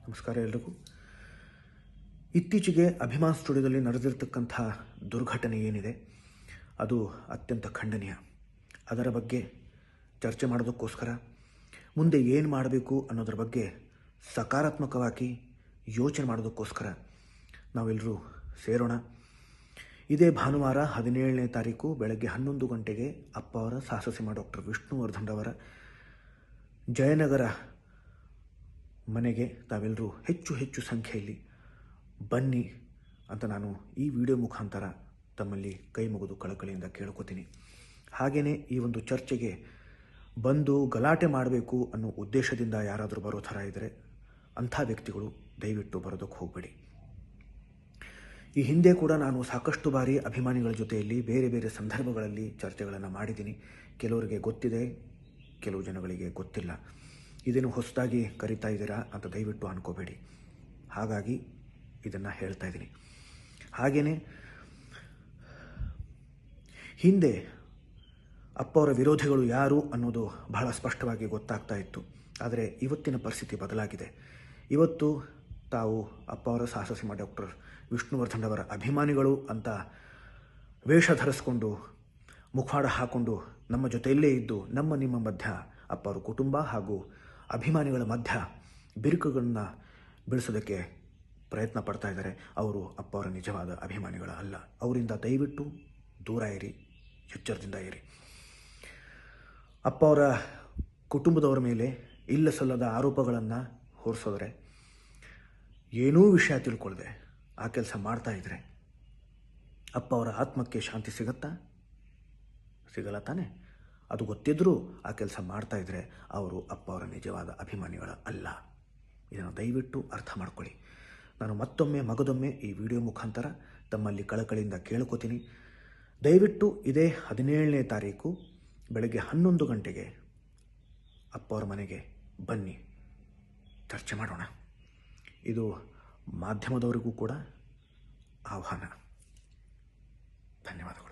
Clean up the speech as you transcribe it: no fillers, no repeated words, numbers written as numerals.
ನಮಸ್ಕಾರ ಎಲ್ರಿಗೂ. ಇತ್ತೀಚೆಗೆ ಅಭಿಮಾನ್ ಸ್ಟುಡಿಯೋದಲ್ಲಿ ನಡೆದಿರ್ತಕ್ಕಂಥ ದುರ್ಘಟನೆ ಏನಿದೆ ಅದು ಅತ್ಯಂತ ಖಂಡನೀಯ. ಅದರ ಬಗ್ಗೆ ಚರ್ಚೆ ಮಾಡೋದಕ್ಕೋಸ್ಕರ ಮುಂದೆ ಏನು ಮಾಡಬೇಕು ಅನ್ನೋದ್ರ ಬಗ್ಗೆ ಸಕಾರಾತ್ಮಕವಾಗಿ ಯೋಚನೆ ಮಾಡೋದಕ್ಕೋಸ್ಕರ ನಾವೆಲ್ಲರೂ ಸೇರೋಣ. ಇದೇ ಭಾನುವಾರ 17ನೇ ತಾರೀಕು ಬೆಳಗ್ಗೆ 11 ಗಂಟೆಗೆ ಅಪ್ಪ ಅವರ ಸಾಹಸಸಿಂಹ ಡಾಕ್ಟರ್ ವಿಷ್ಣುವರ್ಧನ್ ಅವರ ಜಯನಗರ ಮನೆಗೆ ತಾವೆಲ್ಲರೂ ಹೆಚ್ಚು ಸಂಖ್ಯೆಯಲ್ಲಿ ಬನ್ನಿ ಅಂತ ನಾನು ಈ ವಿಡಿಯೋ ಮುಖಾಂತರ ತಮ್ಮಲ್ಲಿ ಕೈ ಮುಗಿದು ಕಳಕಳಿಯಿಂದ ಕೇಳ್ಕೊತೀನಿ. ಹಾಗೆಯೇ ಈ ಒಂದು ಚರ್ಚೆಗೆ ಬಂದು ಗಲಾಟೆ ಮಾಡಬೇಕು ಅನ್ನೋ ಉದ್ದೇಶದಿಂದ ಯಾರಾದರೂ ಬರೋ ಥರ ಇದ್ದರೆ ಅಂಥ ವ್ಯಕ್ತಿಗಳು ದಯವಿಟ್ಟು ಬರೋದಕ್ಕೆ ಹೋಗಬೇಡಿ. ಈ ಹಿಂದೆ ಕೂಡ ನಾನು ಸಾಕಷ್ಟು ಬಾರಿ ಅಭಿಮಾನಿಗಳ ಜೊತೆಯಲ್ಲಿ ಬೇರೆ ಬೇರೆ ಸಂದರ್ಭಗಳಲ್ಲಿ ಚರ್ಚೆಗಳನ್ನು ಮಾಡಿದ್ದೀನಿ. ಕೆಲವರಿಗೆ ಗೊತ್ತಿದೆ, ಕೆಲವು ಜನಗಳಿಗೆ ಗೊತ್ತಿಲ್ಲ. ಇದೇನು ಹೊಸದಾಗಿ ಕರಿತಾ ಇದ್ದೀರಾ ಅಂತ ದಯವಿಟ್ಟು ಅನ್ಕೋಬೇಡಿ. ಹಾಗಾಗಿ ಇದನ್ನು ಹೇಳ್ತಾ ಇದ್ದೀನಿ. ಹಾಗೆಯೇ ಹಿಂದೆ ಅಪ್ಪ ಅವರ ವಿರೋಧಿಗಳು ಯಾರು ಅನ್ನೋದು ಬಹಳ ಸ್ಪಷ್ಟವಾಗಿ ಗೊತ್ತಾಗ್ತಾ ಇತ್ತು. ಆದರೆ ಇವತ್ತಿನ ಪರಿಸ್ಥಿತಿ ಬದಲಾಗಿದೆ. ಇವತ್ತು ತಾವು ಅಪ್ಪ ಅವರ ಸಾಹಸಸಿಂಹ ಡಾಕ್ಟರ್ ವಿಷ್ಣುವರ್ಧನ್ ಅವರ ಅಭಿಮಾನಿಗಳು ಅಂತ ವೇಷ ಧರಿಸ್ಕೊಂಡು ಮುಖವಾಡ ಹಾಕ್ಕೊಂಡು ನಮ್ಮ ಜೊತೆಯಲ್ಲೇ ಇದ್ದು ನಿಮ್ಮ ಮಧ್ಯ ಅಪ್ಪ ಅವರ ಕುಟುಂಬ ಹಾಗೂ ಅಭಿಮಾನಿಗಳ ಮಧ್ಯ ಬಿರುಕುಗಳನ್ನ ಬೆಳೆಸೋದಕ್ಕೆ ಪ್ರಯತ್ನ ಪಡ್ತಾ ಇದ್ದಾರೆ. ಅವರು ಅಪ್ಪ ಅವರ ನಿಜವಾದ ಅಭಿಮಾನಿಗಳ ಅಲ್ಲ. ಅವರಿಂದ ದಯವಿಟ್ಟು ದೂರ ಇರಿ, ಎಚ್ಚರದಿಂದ ಇರಿ. ಅಪ್ಪ ಅವರ ಕುಟುಂಬದವರ ಮೇಲೆ ಇಲ್ಲ ಸಲ್ಲದ ಆರೋಪಗಳನ್ನು ಹೊರಿಸೋದ್ರೆ, ಏನೂ ವಿಷಯ ತಿಳ್ಕೊಳ್ಳದೆ ಆ ಕೆಲಸ ಮಾಡ್ತಾ ಇದ್ರೆ ಅಪ್ಪ ಅವರ ಆತ್ಮಕ್ಕೆ ಶಾಂತಿ ಸಿಗಲ್ಲ ತಾನೆ? ಅದು ಗೊತ್ತಿದ್ದರೂ ಆ ಕೆಲಸ ಮಾಡ್ತಾ ಇದ್ರೆ ಅವರು ಅಪ್ಪ ಅವರ ನಿಜವಾದ ಅಭಿಮಾನಿಗಳ ಅಲ್ಲ. ಇದನ್ನು ದಯವಿಟ್ಟು ಅರ್ಥ ಮಾಡ್ಕೊಳ್ಳಿ. ನಾನು ಮಗದೊಮ್ಮೆ ಈ ವಿಡಿಯೋ ಮುಖಾಂತರ ತಮ್ಮಲ್ಲಿ ಕಳಕಳಿಯಿಂದ ಕೇಳ್ಕೊತೀನಿ. ದಯವಿಟ್ಟು ಇದೇ 17ನೇ ತಾರೀಕು ಬೆಳಗ್ಗೆ 11 ಗಂಟೆಗೆ ಅಪ್ಪ ಅವರ ಮನೆಗೆ ಬನ್ನಿ, ಚರ್ಚೆ ಮಾಡೋಣ. ಇದು ಮಾಧ್ಯಮದವರಿಗೂ ಕೂಡ ಆಹ್ವಾನ. ಧನ್ಯವಾದಗಳು.